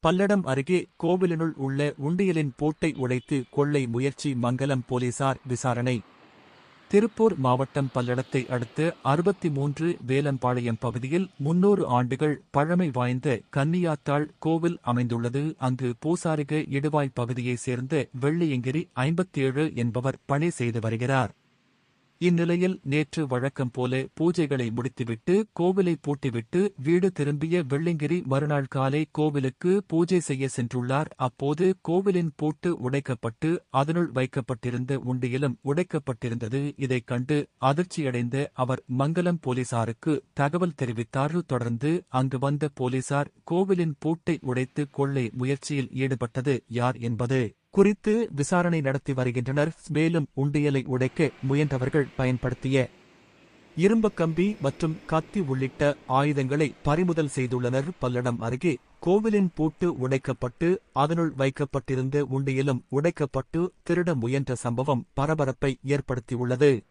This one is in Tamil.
பல்லடம் அருகே கோவிலினுள் உள்ள உண்டியலின் பூட்டை உடைத்து கொள்ளை முயற்சி மங்கலம் போலீசார் விசாரணை. திருப்பூர் மாவட்டம் பல்லடத்தை அடுத்த 63 வேலம்பாளையம் பகுதியில் 300 ஆண்டுகள் பழமை வாய்ந்த கன்னியாத்தாள் கோவில் அமைந்துள்ளது. அங்கு பூசாரிக இடுவாய் பகுதியைச் சேர்ந்த வெள்ளியங்கிரி 57 என்பவர் பணி செய்து வருகிறார். இந்நிலையில் நேற்று வழக்கம் போல பூஜைகளை முடித்துவிட்டு கோவிலை பூட்டிவிட்டு வீடு திரும்பிய வெள்ளியங்கிரி மறுநாள் காலை கோவிலுக்கு பூஜை செய்ய சென்றுள்ளார். அப்போது கோவிலின் பூட்டு உடைக்கப்பட்டு அதனுள் வைக்கப்பட்டிருந்த உண்டியலும் உடைக்கப்பட்டிருந்தது. இதைக் கண்டு அதிர்ச்சியடைந்த அவர் மங்கலம் போலீசாருக்கு தகவல் தெரிவித்தார். தொடர்ந்து அங்கு வந்த போலீசார் கோவிலின் பூட்டை உடைத்து கொள்ளை முயற்சியில் ஈடுபட்டது யார் என்பது குறித்து விசாரணை நடத்தி வருகின்றனர். மேலும் உண்டியலை உடைக்க முயன்றவர்கள் பயன்படுத்திய இரும்பு கம்பி மற்றும் கத்தி உள்ளிட்ட ஆயுதங்களை பறிமுதல் செய்துள்ளனர். பல்லடம் அருகே கோவிலின் பூட்டு உடைக்கப்பட்டு அதனுள் வைக்கப்பட்டிருந்த உண்டியலும் உடைக்கப்பட்டு திருட முயன்ற சம்பவம் பரபரப்பை ஏற்படுத்தியுள்ளது.